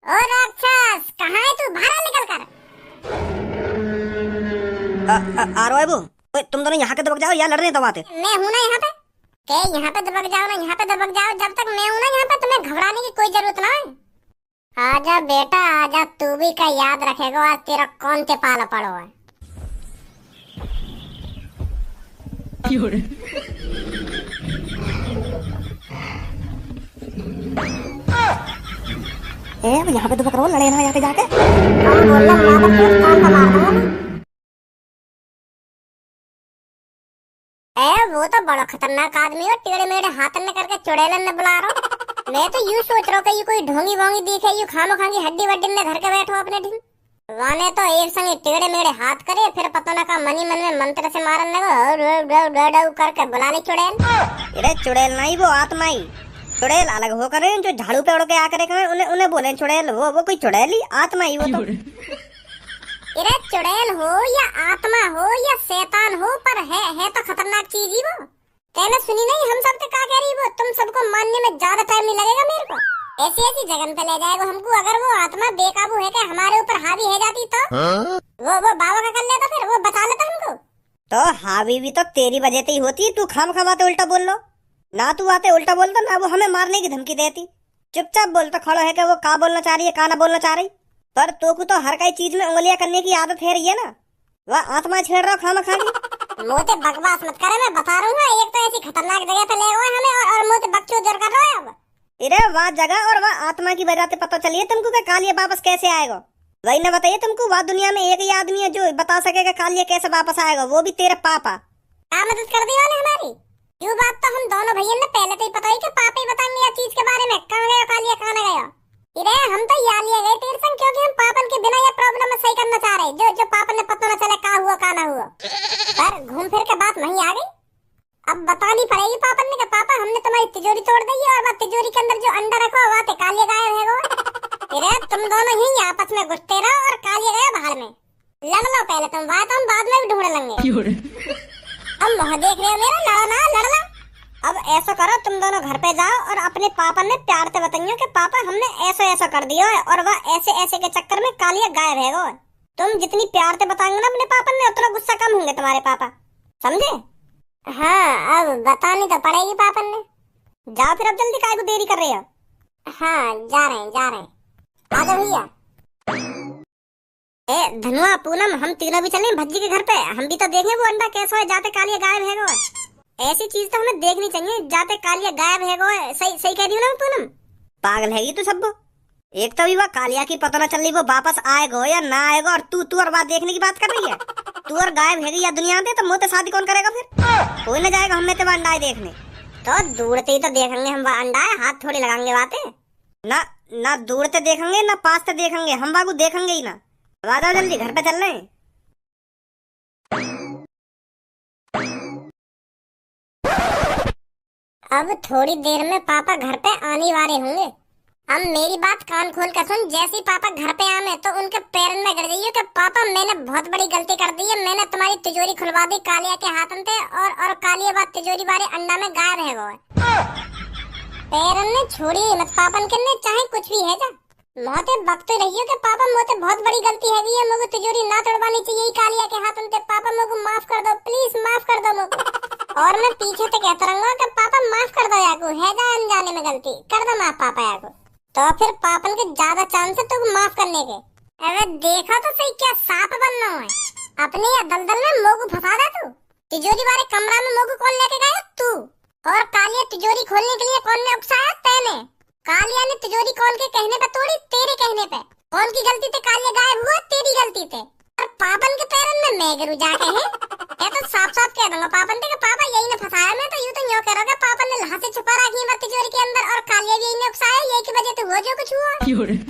ओ राक्षस, कहाँ है तू? बाहर निकल कर। आ रहा है वो। ओए, तुम दोनों यहाँ के दबक जाओ या लड़ने दबाते। मैं हूं ना यहाँ पे। के यहाँ पे दबक जाओ ना, यहाँ पे दबक जाओ। जब तक मैं हूं ना यहाँ पे, तुम्हें घबराने की कोई जरूरत ना है। आजा बेटा आजा, तू भी का याद रखेगा आज तेरा कौन से पाला पड़ो है। यहाँ पे दबक रहो, लड़े ना यहाँ पे जाके। कौन बोल रहा है? मार दूंगा मैं। वो तो बड़ा खतरनाक आदमी है, टेढ़े मेढ़े हाथ में करके चुड़ैलन ने बुला रहा हूँ। मैं तो यूं सोच रहा हूँ कि ये कोई ढोंगी वोंगी दिखे, यूं खामो खांगी हड्डी वड्डी में धर के बैठो अपने ढीम। वाने तो एक संग टेढ़े मेढ़े हाथ करे, फिर पता ना का मनी मन में मंत्र से मारन लगो करके बुला ले चुड़ैल। अरे चुड़ैल नहीं, वो आत्मा ही। चुड़ैल अलग हो करे जो झाड़ू पे उड़ के आकर उन्हें उन्हें बोले चुड़ैल। वो कोई चुड़ैल ही, आत्मा ही वो तो। अरे चुड़ैल हो या आत्मा हो या शैतान हो, पर है तो खतरनाक चीज ही वो। कहना सुनी नहीं हम सबसे का कह रही वो? तुम सबको मानने में ज्यादा टाइम नहीं लगेगा मेरे को। ऐसी ऐसी जगह पे ले जाएगा हमको। अगर वो आत्मा बेकाबू है कि हमारे ऊपर हावी है जाती तो वो बाबा का कर लेता, फिर वो बचा लेता हमको। तो हावी भी तो तेरी वजह से ही होती। तू खाम खवाते उल्टा बोल लो ना, तू आते उल्टा बोलता ना, वो हमें मारने की धमकी देती। चुपचाप बोलता खड़ो है कि वो का बोलना चाह रही है, का ना बोलना चाह रही। पर तो को तो हर कई चीज में उंगलियां करने की आदत है रही है ना। वह आत्मा छेड़ रहा खामा खाली। मोते बकवास मत करे, मैं बता रहा हूँ। एक तो ऐसी खतरनाक जगह पे ले गए हमें और मोते बकचोद जोर कर रहे हो अब। अरे वह जगह और वह आत्मा की वजह से पता चलिए तुमको कि कालिया वापस कैसे आएगा। वही न बताइए तुमको, वह दुनिया में एक ही आदमी है जो बता सकेगा कालिया कैसे वापस आएगा, वो भी तेरे पापा। क्या मदद कर दी वाले हमारी? ये बात तो हम दोनों भैया ने पहले से ही पता ही कि पापा ही बताएंगे या चीज के बारे में। कहाँ गया कालिया, कहाँ न गया? इरे हम तो यहाँ लिए गए तेरे संग, क्योंकि हम पापन के बिना ये प्रॉब्लम में सही करना चाह रहे। जो पापन ने पता न चला का हुआ का ना हुआ। पर घूम फिर के बात वहीं आ गई। अब बतानी पड़ेगी पापन ने कि पापा हमने तुम्हारी तिजोरी तोड़ दी है और वह तिजोरी के अंदर जो अंडा रखा हुआ थे कालिया गायब है वो। इरे तुम दोनों ही आपस में घुसते रहो और कालिया गया बाहर में। लड़ लो पहले तुम, बात हम बाद में भी ढूंढ लेंगे। अब मुँह देख रहे हो मेरा, लड़ना। अब ऐसा करो, तुम दोनों घर पे जाओ और अपने पापा ने प्यार से बताइए कि पापा हमने ऐसा कर दिया है और वह ऐसे के चक्कर में कालिया गायब है वो। तुम जितनी प्यार से बताएंगे ना अपने पापा ने, उतना गुस्सा कम होंगे तुम्हारे पापा, समझे? हाँ अब बतानी तो पड़ेगी पापा ने। जाओ फिर, अब जल्दी काहे को देरी कर रहे हो? हाँ जा रहे हैं। आ जाओ भैया। धनुआ पूनम, हम तीनों भी चलें भज्जी के घर पे। हम भी तो देखें वो अंडा कैसा है जाते कालिया गायब है वो। ऐसी चीज तो हमें देखनी चाहिए, जाते कालिया गायब है वो। सही कह रही हूँ ना पूनम? पागल है तू सब। एक तो भी वो कालिया की पता न चल रही वो वापस आएगा या ना आएगा, और तू और बात देखने की बात कर रही है। तू और गायब है या दुनिया में, तो मुँह शादी कौन करेगा फिर? कोई न जाएगा हम में तो अंडा देखने। तो दूर से ही तो देखेंगे हम वो अंडा है, हाथ थोड़ी लगाएंगे बातें। ना दूर से देखेंगे ना पास से देखेंगे, हम बाबू देखेंगे ही ना। आ जाओ जल्दी, घर पे चल रहे हैं। अब थोड़ी देर में पापा घर पे आने वाले होंगे। अब मेरी बात कान खोल कर सुन। जैसे ही पापा घर पे आए तो उनके पैरों में गिर जाइए कि पापा मैंने बहुत बड़ी गलती कर दी है। मैंने तुम्हारी तिजोरी खुलवा दी कालिया के हाथों से और कालिया बात तिजोरी बारे अंडा में गायब है वो। पैरों ने छोड़ी मत पापन के ने, चाहे कुछ भी है जा। मोते बकते रहियो कि पापा मोते बहुत बड़ी गलती है भी है, मुझे तिजोरी ना तोड़वानी चाहिए कालिया के हाथों से। पापा मुझे माफ कर दो, प्लीज माफ कर दो मुझे। और मैं पीछे से कहता रहूंगा कि पापा माफ कर दो याको, है जा अनजाने में गलती कर दो माफ पापा याको। तो फिर पापन के ज्यादा चांस है तुमको माफ करने के। अरे देखा तो सही, क्या सांप बनना है अपने या दलदल में मोगू फंसा दे तू। तिजोरी वाले कमरा में मोगू कौन लेके गया? तू। और कालिया तिजोरी खोलने के लिए कौन ने उकसाया? तैने। कालिया ने तिजोरी खोल के कहने पे तोड़ी, तेरे कहने पे। कौन की गलती से कालिया गायब हुआ? तेरी गलती से। और पापन के पैरों में मैं गिरू जाके है। मैं तो साफ कह दूंगा पापन से कि पापा यही ने फंसाया। मैं तो यूं करोगे पापन ने लहा से छुपा रखी है तिजोरी के अंदर और कालिया भी यही ने उकसाया, यही की वजह से हो जो कुछ हुआ।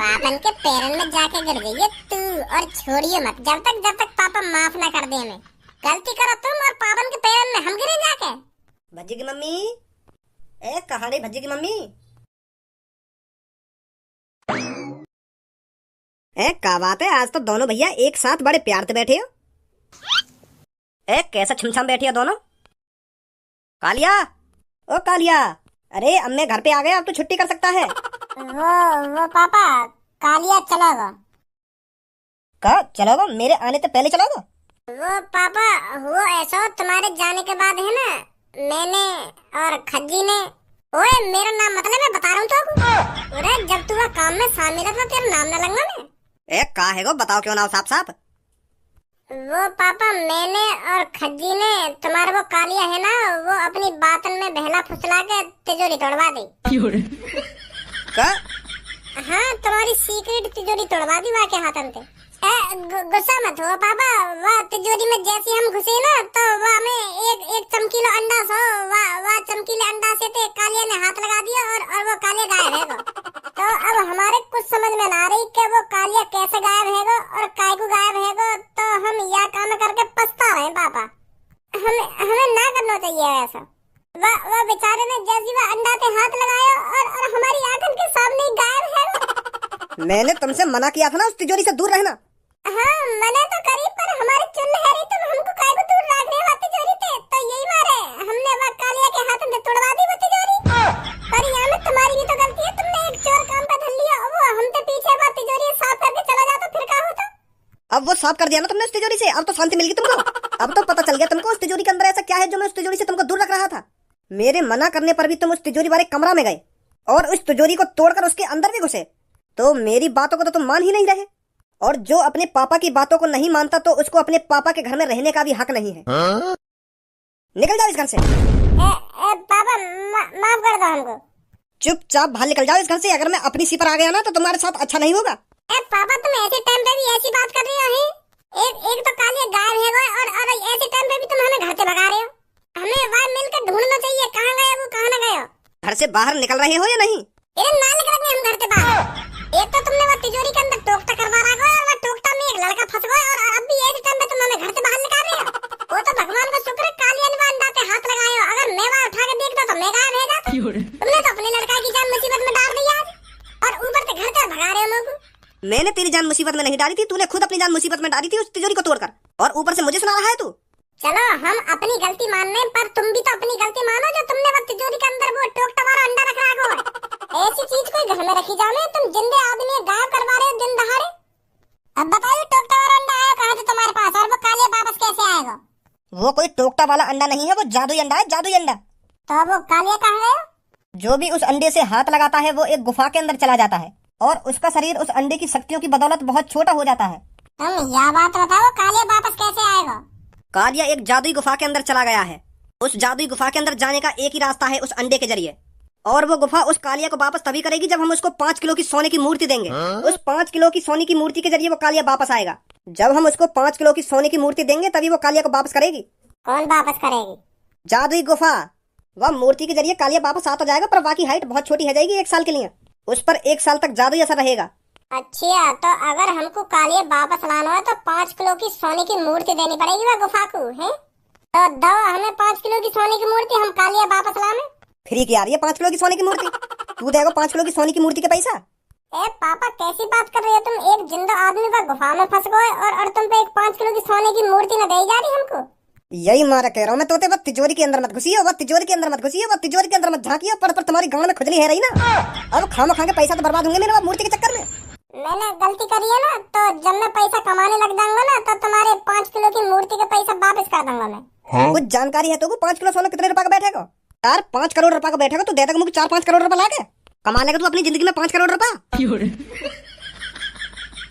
पापन के पैरों में जाके गिर गई तू, और छोड़िए मत जब तक पापा माफ ना कर दे हमें। गलती करो तुम और पापन के पैरों में हम गिरे जाके। भज्जी की मम्मी, कहाँ गई भज्जी की मम्मी? क्या बात है, आज तो दोनों भैया एक साथ बड़े प्यार से बैठे हो। कैसा छिमछम बैठी हो दोनों? कालिया, ओ कालिया, अरे अम्मे घर पे आ गए, अब तो छुट्टी कर सकता है। वो पापा कालिया चलागा। का चलोगा? मेरे आने से पहले चलोगा? वो पापा वो ऐसा तुम्हारे जाने के बाद है ना, मैंने और खज्जी ने, ओए मेरा नाम मतलब मैं बता रहा हूँ तो अरे जब तू काम में शामिल था तेरा नाम न लंगा मैं। ए का है गो? बताओ क्यों ना साफ साफ। वो पापा मैंने और खज्जी ने तुम्हारा वो कालिया है ना, वो अपनी बातन में बहला फुसला के तिजोरी तोड़वा दी। का? हाँ तुम्हारी सीक्रेट तिजोरी तोड़वा दी वहाँ के हाथन से। गुस्सा मत हो पापा, वह तिजोरी में जैसे हम घुसे ना तो वह में एक चमकीला अंडा सो वह चमकीले अंडा से ते कालिया ने हाथ लगा दिया और वो कालिया गायब है गो। तो अब हमारे कुछ समझ में ना रही कि वो कालिया कैसे गायब है गो और काय को गायब है गो। तो हम यह काम करके पछता रहे पापा, हमें ना करना चाहिए ऐसा। वह बेचारे ने जैसे वह अंडा पे हाथ लगाया और हमारी आंखों के सामने ही गायब है। मैंने तुमसे मना किया था ना उस तिजोरी से दूर रहना। हाँ मना तो करी, पर हमारे चुन है रही, तुम हमको काय को दूर रख रहे हो तिजोरी से, तो यही मारे हमने वह कालिया के हाथों से तोड़वा दी वो तिजोरी। पर यहाँ में तुम्हारी भी तो गलती है, तुमने एक चोर काम पे धर लिया और वो हमसे पीछे वह तिजोरी साफ करके चला जाता फिर क्या होता। अब वो साफ कर दिया ना तुमने उस तिजोरी से, अब तो शांति मिल गई तुमको। अब तो पता चल गया तुमको उस तिजोरी के अंदर ऐसा क्या है जो मैं उस तिजोरी से तुमको दूर रख रहा था। मेरे मना करने पर भी तुम उस तिजोरी वाले कमरा में गए और उस तिजोरी को तोड़कर उसके अंदर भी घुसे। तो मेरी बातों को तो तुम मान ही नहीं रहे, और जो अपने पापा की बातों को नहीं मानता तो उसको अपने पापा के घर में रहने का भी हक नहीं है। निकल जाओ इस घर से। पापा माफ कर दो हमको। चुपचाप बाहर निकल जाओ इस घर से। अगर मैं अपनी सी पर आ गया ना तो तुम्हारे साथ अच्छा नहीं होगा। पापा तुम ऐसे टाइम पे भी ऐसी बात कर रहे हो? एक तो कालिया गायब है और ऐसे टाइम पे भी तुम हमें घर से भगा रहे हो। हमें वहाँ मिलकर ढूंढना चाहिए, कहाँ गए वो, कहाँ न गए। घर से बाहर निकल रहे हो या नहीं? ना निकलेंगे हम घर से बाहर। एक तो तुमने वो तिजोरी के अंदर टोकता करवा रखा है और वो टोकता में एक लड़का फंस गया और अब भी ऐसे टाइम पे तुम हमें घर से बाहर निकाल रहे हो। वो तो भगवान का शुक्र है कालिया ने अंडा पे हाथ लगाए हो, अगर मैं वहाँ उठा के देखता तो मैं गायब है जाता। तुमने तो अपने लड़का की जान मुसीबत में डाल दी आज, और ऊपर से घर से भगा रहे हो लोगों। मैंने तेरी जान मुसीबत में नहीं डाली थी, तूने खुद अपनी जान मुसीबत में डाली थी उस तिजोरी को तोड़कर, और ऊपर से मुझे सुना रहा है तू। चलो हम अपनी गलती मान रहे, पर तुम भी तो अपनी गलती मानो जो तुमने वो तिजोरी के अंदर वो टोकता वाला अंडा रख रखा है। ऐसी चीज कोई घर में रखी जाने, तुम जिंदे आदमी गायब करवा रहे हो दिन दहाड़े। अब बताइए टोकता वाला अंडा आया कहाँ से तुम्हारे पास, और वो कालिया वापस कैसे आएगा? वो कोई टोकता वाला अंडा नहीं है, वो जादुई अंडा है, जादुई अंडा। तो वो कालिया कहाँ गया? जो भी उस अंडे से हाथ लगाता है वो एक गुफा के अंदर चला जाता है और उसका शरीर उस अंडे की शक्तियों की बदौलत बहुत छोटा हो जाता है। तुम यह बात बताओ कालिया वापस कैसे आएगा? कालिया एक जादुई गुफा के अंदर चला गया है। उस जादुई गुफा के अंदर जाने का एक ही रास्ता है, उस अंडे के जरिए, और वो गुफा उस कालिया को वापस तभी करेगी जब हम उसको 5 किलो की सोने की मूर्ति देंगे। उस 5 किलो की सोने की मूर्ति के जरिए वो कालिया वापस आएगा। जब हम उसको 5 किलो की सोने की मूर्ति देंगे तभी वो कालिया को वापस करेगी। कौन वापस करेगी? जादुई गुफा। वह मूर्ति के जरिए कालिया वापस आ तो जाएगा, पर बाकी हाइट बहुत छोटी हो जाएगी 1 साल के लिए। उस पर 1 साल तक जादुई असर रहेगा। अच्छा, तो अगर हमको कालिया वापस लाना है तो 5 किलो की सोने की मूर्ति देनी पड़ेगी वह गुफा को, है? तो दो हमें 5 किलो की सोने की मूर्ति, हम कालिया वापस लाने। फ्री की आ रही है 5 किलो की सोने की मूर्ति? तू देगा 5 किलो की सोने की मूर्ति के पैसा? ए पापा कैसी बात कर रहे हो तुम? एक जिंदा आदमी वह गुफा में फंस गए और तुम पे एक 5 किलो की सोने की मूर्ति न दी जा रही हमको। यही मारा कह रहा हूँ मैं तोते, वह तिजोरी के अंदर मत घुसिए, वह तिजोरी के अंदर मत घुसिए, वह तिजोरी के अंदर मत झांकिए, पर तुम्हारी गांड में खुजली है रही ना। अब खामा खा के पैसा तो बर्बाद होंगे मेरे वह मूर्ति के चक्कर में। मैंने गलती करी है ना, तो जब मैं पैसा कमाने लग जाऊंगा ना तो तुम्हारे 5 किलो की मूर्ति के पैसा वापस कर दूंगा मैं। कुछ जानकारी है तो 5 किलो सोना कितने रुपए का बैठेगा? यार 5 करोड़ रुपए का बैठेगा तो दे देगा मुझे 4-5 करोड़ रुपए लाके। कमा लेगा तू अपनी जिंदगी में 5 करोड़ रुपए।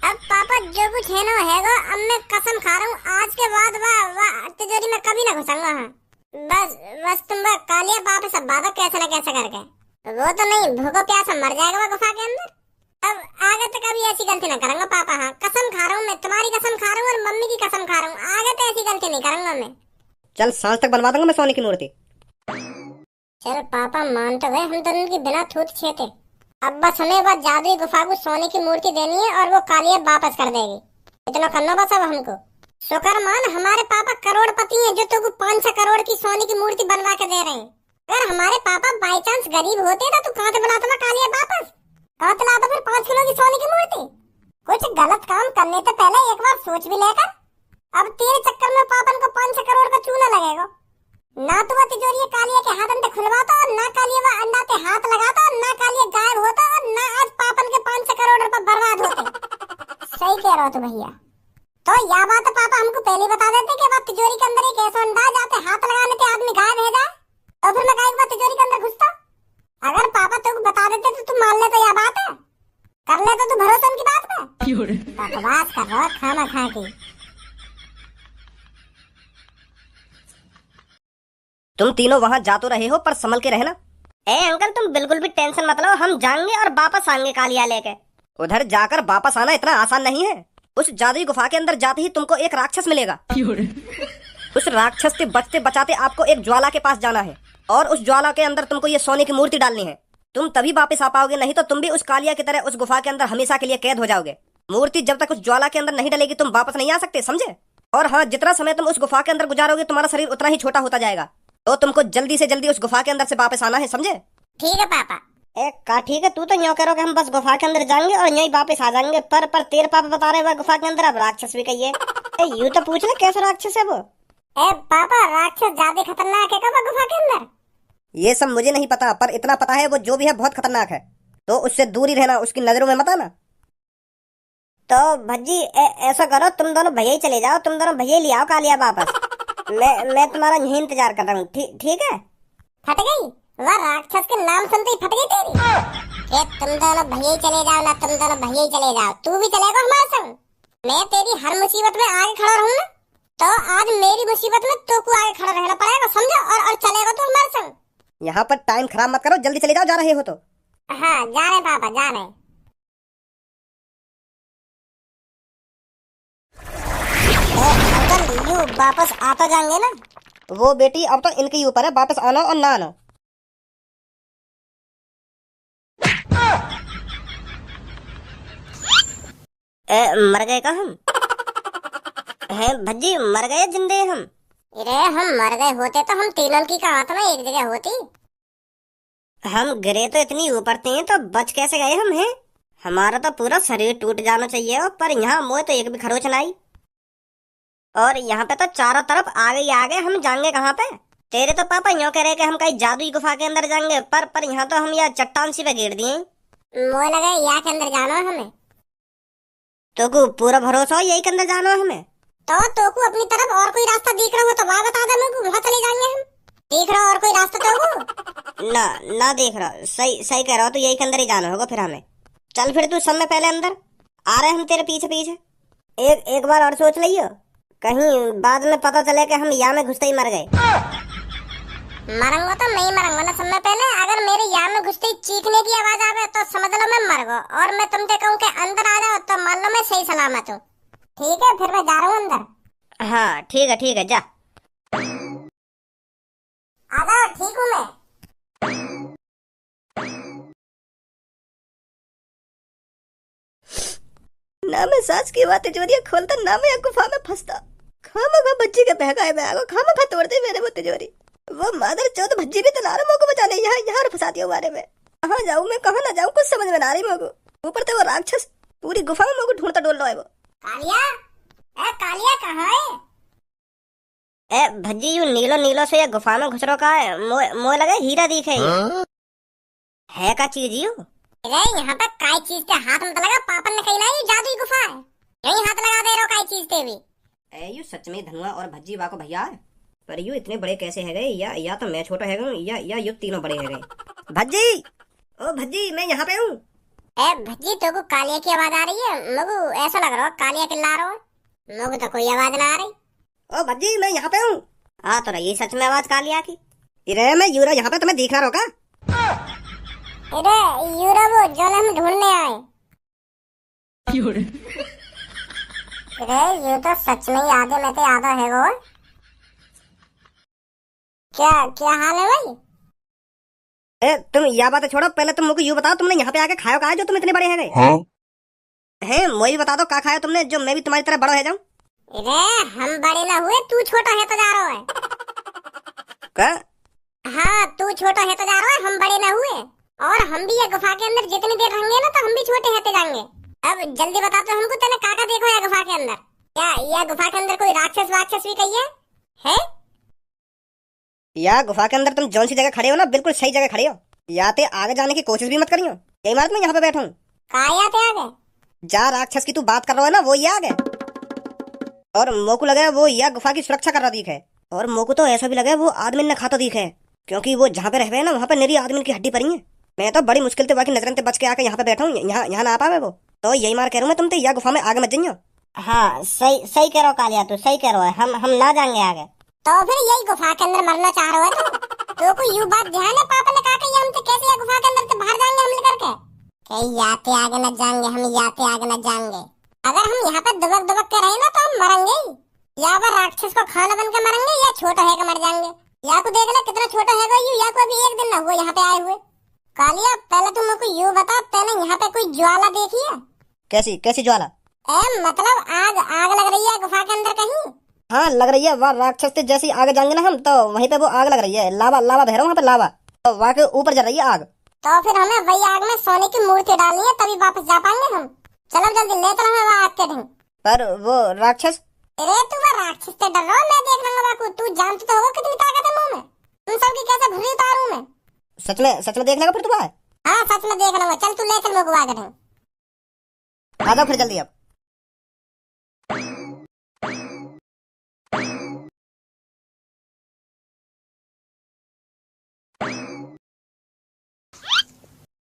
अब पापा जो कुछ है ना हैगा, अब मैं कसम खा रहा हूँ आज के बाद वाह तिजोरी में कभी ना घुसूंगा। बस तुम वह कालिया वापस अब बाबा कैसे न कैसे करके, वो तो नहीं भूखो प्यासा मर जाएगा वह गुफा के अंदर। अब आगे तो कभी ऐसी गलती ना करूंगा पापा। हाँ कसम खा रहा हूँ, मैं तुम्हारी कसम खा रहा हूँ और मम्मी की कसम खा रहा हूँ, आगे तो ऐसी गलती नहीं करूंगा मैं। चल सांझ तक बनवा दूंगा मैं सोने की मूर्ति। चल पापा मान तो गए, हम दोनों की बिना छूत छेते। अब बस हमें वह जादुई गुफा को सोने की मूर्ति देनी है और वो कालिया वापस कर देगी। इतना करना बस अब हमको। शुक्र मान हमारे पापा करोड़पति हैं जो तुमको 5-6 करोड़ की सोने की मूर्ति बनवा के दे रहे हैं। अगर हमारे पापा बाई चांस गरीब होते तो तू कहाँ से बुलाता कालिया वापस? कहाँ से लाता फिर 5 किलो की सोने की मूर्ति? कुछ गलत काम करने से पहले एक बार सोच भी लेकर। अब तेरे चक्कर में पापन को 5-6 करोड़ का चूना लगेगा। ना तो वह तिजोरी कालिया के हाथ अंदर खुलवाता और ना कालिया वह अंडा पे हाथ लगाता और ना कालिया गायब होता और ना आज पापन के 5-6 करोड़ रुपए बर्बाद होता। तो भैया। तो यह बात तो पापा हमको पहले बता देते कि बात तिजोरी के अंदर एक ऐसा अंदाज आते हाथ लगाने पे आदमी गायब हो जाए, और फिर मैं कहीं बात तिजोरी के अंदर घुसता। अगर पापा तुमको बता देते तो तुम मान ले तो यह बात है, कर ले तो तू भरोसा उनकी बात पे। बकवास कर रहा खाना खा के। तुम तीनों वहाँ जा तो रहे हो पर संभल के रहना। ए अंकल तुम बिल्कुल भी टेंशन मत लो, हम जाएंगे और वापस आएंगे कालिया लेके। उधर जाकर वापस आना इतना आसान नहीं है। उस जादुई गुफा के अंदर जाते ही तुमको एक राक्षस मिलेगा। उस राक्षस से बचते बचाते आपको एक ज्वाला के पास जाना है और उस ज्वाला के अंदर तुमको ये सोने की मूर्ति डालनी है। तुम तभी वापस आ पाओगे, नहीं तो तुम भी उस कालिया की तरह उस गुफा के अंदर हमेशा के लिए कैद हो जाओगे। मूर्ति जब तक उस ज्वाला के अंदर नहीं डलेगी तुम वापस नहीं आ सकते, समझे? और हाँ, जितना समय तुम उस गुफा के अंदर गुजारोगे तुम्हारा शरीर उतना ही छोटा होता जाएगा, तो तुमको जल्दी से जल्दी उस गुफा के अंदर से वापस आना है, समझे? ठीक है पापा। ठीक है, तू तो यूँ करो कि हम बस गुफा के अंदर जाएंगे और यहीं वापस आ जाएंगे, पर तेरे पापा बता रहे हैं गुफा के अंदर अब राक्षस भी कहिए। यूँ तो पूछ ले कैसे राक्षस है वो? पापा राक्षस ज्यादा खतरनाक है क्या गुफा के अंदर? ये सब मुझे नहीं पता, पर इतना पता है वो जो भी है बहुत खतरनाक है, तो उससे दूर ही रहना, उसकी नजरों में मत आना। तो भज्जी ऐसा करो, तुम दोनों भैया ही चले जाओ, तुम दोनों भैया ले आओ कालिया वापस। मैं तुम्हारा यही इंतजार कर रहा हूँ, ठीक है? फट गई वह राक्षस के नाम सुनते ही फट गई तेरी। तुम दोनों भैया ही चले जाओ ना, तुम दोनों भैया ही चले जाओ। तू भी चलेगा हमारे संग? मैं तेरी हर मुसीबत में आगे खड़ा रहूँ ना, तो आज मेरी मुसीबत में तो को आगे खड़ा रहना पड़ेगा, समझो? और चलेगा तू हमारे संग। यहाँ पर टाइम खराब मत करो, जल्दी चले जाओ, जा रहे हो तो। हाँ जा रहे पापा, जा रहे। अंकल यू वापस आता जाएंगे ना? वो बेटी अब तो इनके ऊपर है, वापस आना और ना आना। मर गए का हम? हैं भज्जी, मर गए जिंदे हम? अरे हम मर गए होते तो हम तीनों की आत्मा एक जगह होती। हम गिरे तो इतनी ऊपर थे तो बच कैसे गए हम? हैं हमारा तो पूरा शरीर टूट जाना चाहिए, पर यहाँ मोह तो एक भी खरोच नहीं। और यहाँ पे तो चारों तरफ आगे हम जाएंगे कहाँ पे? तेरे तो पापा यूँ कह रहे कि हम कहीं जादुई गुफा के अंदर जाएंगे, पर यहाँ तो हम यहाँ चट्टान सी पे गिर दिए। मोह लगा यहाँ के अंदर जाना है हमें। तो को पूरा भरोसा हो यही के अंदर जाना है हमें? तो को अपनी तरफ और कोई रास्ता दिख रहा हो तो वहाँ बता दे, मेरे को वहाँ चले जाएंगे हम। दिख रहा और कोई रास्ता तो को? ना देख रहा, सही कह रहा हो, तो यही के अंदर ही जाना होगा फिर हमें। चल फिर तू समय पहले अंदर, आ रहे हम तेरे पीछे पीछे। एक बार और सोच लियो, कहीं बाद में पता चले कि हम यहाँ में घुसते ही मर गए। मरूंगा तो नहीं मरूंगा ना समय पहले। अगर मेरे यहाँ में घुसते ही चीखने की आवाज आवे तो समझ लो मैं मर गया, और मैं तुमसे कहूँ कि अंदर आ जाओ तो मान लो मैं सही सलामत हूँ। ठीक है फिर मैं जा रहा हूँ अंदर। हाँ ठीक है जा। आ जाओ, ठीक हूँ मैं। ना मैं सास की बातें तिजोरियां खोलता, ना मैं गुफा में फंसता। खामखा बच्ची के बहकाए बैग खामखा तोड़ दे मेरे वो तिजोरी। वो मादर चौथ भज्जी भी तो ला रहा मोको बचाने, यहाँ फंसा दिया बारे में। कहाँ जाऊँ मैं, कहाँ ना जाऊँ, कुछ समझ में ना रही मोको। ऊपर से वो राक्षस पूरी गुफा में मोको ढूंढता डोल रहा है वो। कालिया कहाँ है? भज्जी यू नीलो से ये गुफा में घुस का है, मोह लगे हीरा दिखे। है का चीज यू? यहाँ पे काई चीज से हाथ मत लगा, पापन ने कही ना ये जादुई गुफा है, यही हाथ लगा दे रहो काई चीज से भी। यू सच में धनुआ और भज्जी वाको भैया है, पर यू इतने बड़े कैसे है गए? या तो मैं छोटा है गूं, या यू तीनों बड़े है गए। भज्जी, ओ भज्जी मैं यहाँ पे हूँ। भज्जी तो को कालिया की आवाज आ रही है, मगु ऐसा लग रहा है कालिया चिल्ला रहा है, मगु तो कोई आवाज ना आ रही। ओ भज्जी मैं यहाँ पे हूँ। हाँ तो रही सच में आवाज कालिया की। इरे मैं यूरा यहाँ पे तुम्हें दिख रहा होगा। अरे यूरा वो जो हम ढूंढने आए। अरे ये तो सच में ही आधे में तो आधा है वो। क्या हाल है भाई? तुम यह बात छोड़ो, पहले तुम मुझे यूँ बताओ तुमने यहाँ पे आके खाया कहा जो तुम इतने बड़े हैं? हाँ? है मुझे बता दो क्या खाया तुमने जो मैं भी तुम्हारी तरह बड़ा हो जाऊं। अरे हम बड़े ना हुए, तू छोटा है तो जा रहा है। क्या? हाँ तू छोटा है तो जा रहा है, हम बड़े ना हुए, और हम भी ये गुफा के अंदर जितनी देर रहेंगे ना तो हम भी छोटे होते जाएंगे। अब जल्दी बता तो हमको, तेने काका देखो ये गुफा के अंदर? क्या यह गुफा के अंदर कोई राक्षस भी कही है? या गुफा के अंदर तुम जौन सी जगह खड़े हो ना, बिल्कुल सही जगह खड़े हो। या ते आगे जाने की कोशिश भी मत करियो, यही मारत मैं यहाँ पे बैठा हूँ। आगे जा राक्षस की तू बात कर रहा है ना, वो याग है। और मोको लगा वो या गुफा की सुरक्षा कर रहा दिखे। और मोको तो ऐसा भी लगा वो आदमी ने खाता दिखे, क्योंकि वो जहाँ पे रह ना वहाँ पे निरी आदमी की हड्डी पड़ी है। मैं तो बड़ी मुश्किल से बाकी नजरन से बच के आके यहाँ पे बैठा हूँ, यहाँ ना आ पावे वो। तो यही मार कह रहा हूँ मैं तुम तो या गुफा में आगे मत जाइयो। हाँ सही सही कह रहा हो कालिया, तू सही कह रहा है, हम ना जाएंगे आगे। तो फिर यही गुफा के अंदर मरना चाह रहे हो तो कोई यू बात ध्यान है पापा ने कहा कि हम तो कैसे गुफा के अंदर से बाहर जाएंगे हमले करके, कहीं याते आगे न जाएंगे, हम याते आगे न जाएंगे। अगर हम यहाँ पे दुबक दुबक के रहे ना तो हम मरेंगे, या फिर राक्षस को खाना बन के मरेंगे, या छोटा है मर जाएंगे। या को देख ले कितना छोटा है यू, या को अभी एक दिन ना हुआ यहाँ पे आए हुए। कालिया पहले तुम मुझको यू बता, पहले यहाँ पे कोई ज्वाला देखी है? कैसी कैसी ज्वाला? मतलब आग आग लग रही है गुफा के अंदर कहीं? हाँ लग रही है, वहाँ राक्षस से जैसे आगे जाएंगे ना हम तो वहीं पे वो आग लग रही है, लावा लावा बह रहा वहाँ पे लावा, तो वहाँ के ऊपर जल रही है आग। तो फिर हमें वही आग में सोने की मूर्ति डालनी है, तभी वापस जा पाएंगे हम। चलो जल्दी ले चलो हमें आग के ढंग। पर वो राक्षस? अरे तू वो राक्षस से डर रहा, मैं देख लूंगा बाकू, तू जानती तो होगा कितनी ताकत है मुंह में, तुम सबकी कैसे भूरी उतारूं मैं। सच में देख लेगा फिर तू? हाँ सच में देख लूंगा, चल तू ले चल मुझको आग के ढंग। आ जाओ फिर जल्दी अब।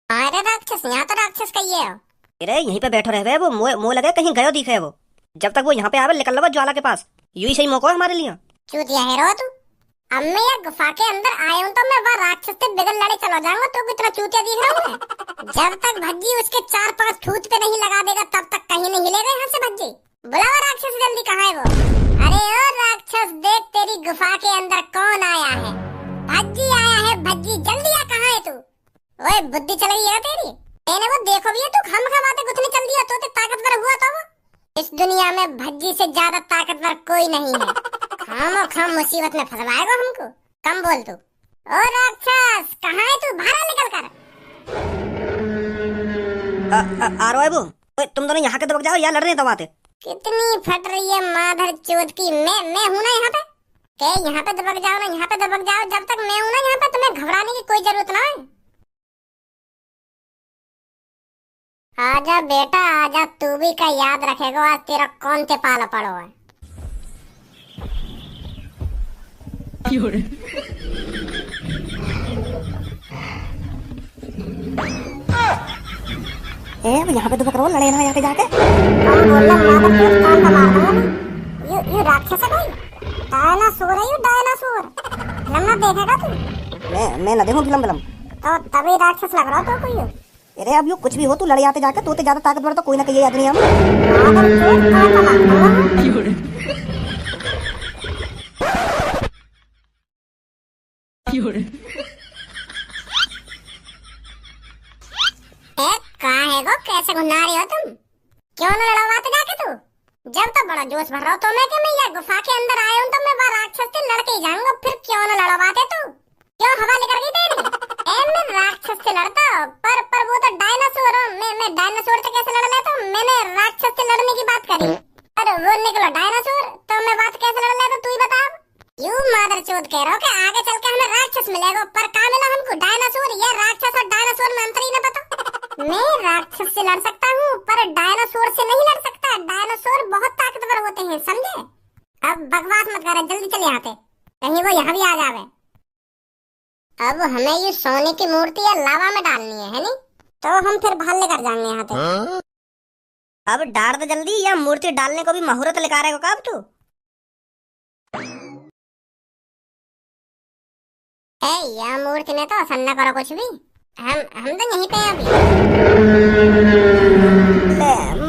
अरे राक्षस, यहाँ तो राक्षस कहिए हो। अरे यहीं पे बैठो रहे वो, मुँह लगे कहीं गयो दिखे वो। जब तक वो यहाँ पे आवे निकल लो ज्वाला के पास, यू ही सही मौका है हमारे लिए। चूतिया है रो तू। अब मैं ये गुफा के अंदर आया हूँ तो मैं वह राक्षस से बिगड़ लड़े चला जाऊंगा, तो कितना चूतिया दिख रहा हूँ मैं। जब तक भज्जी उसके 4-5 ठूत पे नहीं लगा देगा तब तक कहीं नहीं हिलेगा यहाँ से भज्जी। बुलाओ राक्षस जल्दी, कहाँ है वो? अरे ओ राक्षस देख तेरी गुफा के अंदर कौन आया है। भज्जी आया है, भज्जी जल्दी आ, कहाँ है तू? ओए बुद्धि चल गई है तेरी, मैंने वो देखो भी है तू खम खमाते गुथने चल दिया तो ताकतवर हुआ तो वो। इस दुनिया में भज्जी से ज्यादा ताकतवर कोई नहीं है, खाम मुसीबत में फंसवाएगा हमको। कम बोल तू। ओ राक्षस कहाँ है तू, बाहर निकल कर। आ रहा है वो। तुम दोनों यहाँ के दबक जाओ या लड़ रहे दबाते। कितनी फट रही है माधर चोद की, मैं हूँ ना यहाँ पे, के यहाँ पे दबक जाओ ना, यहाँ पे दबक जाओ, जब तक मैं हूँ ना यहाँ पे तुम्हें घबराने की कोई जरूरत ना है। आजा बेटा आजा, तू भी का याद रखेगा आज तेरा कौन से पाला पड़ो है। यहाँ पे दबक रहो, लड़े ना यहाँ पे जाके। ये राक्षस है कोई, डायनासोर है ये, डायनासोर। लम्बा देखेगा तू? मैं ना देखूं फिल्म। तो तभी राक्षस लग रहा तो कोई। अरे अब यू कुछ भी हो, तू लड़े आते जाके, तो ज्यादा ताकतवर तो कोई ना कही याद नहीं हम। कहाँ है वो, कैसे घुना रही हो तुम? क्यों न लड़वाते जाके तू? जब तो बड़ा जोश भर रहा हो तो मैं ये गुफा के अंदर आया हूँ तो मैं वह राक्षस से लड़के ही जाऊंगा, फिर क्यों न लड़वाते तू? क्यों हवा लेकर गई तेरी? मैं राक्षस से लड़ता पर वो तो डायनासोर हो, मैं डायनासोर से कैसे लड़ लेता हूँ? मैंने राक्षस से लड़ने की बात करी, अरे वो निकलो डायनासोर, तो मैं बात कैसे लड़ लेता तू ही बता। यू मादर चोद कह रहा हो कि आगे चल के हमें राक्षस मिलेगा, पर कहाँ मिला हमको डायनासोर? या राक्षस और डायनासोर में अंतर ही न पता। मैं राक्षस से लड़ सकता हूँ पर डायनासोर से नहीं लड़ सकता, डायनासोर बहुत ताकतवर होते हैं समझे। अब बकवास मत कर, जल्दी चले यहाँ पे, कहीं वो यहाँ भी आ जावे। अब हमें ये सोने की मूर्ति या लावा में डालनी है नहीं? तो हम फिर बाहर लेकर जाएंगे यहाँ पे। अब डाल दे जल्दी, या मूर्ति डालने को भी मुहूर्त लेकर आएगा कब तू? या मूर्ति ने तो असर न करो कुछ भी, हम तो यहीं पे अभी।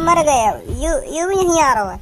मर गए, यू भी यहीं आ रहा है।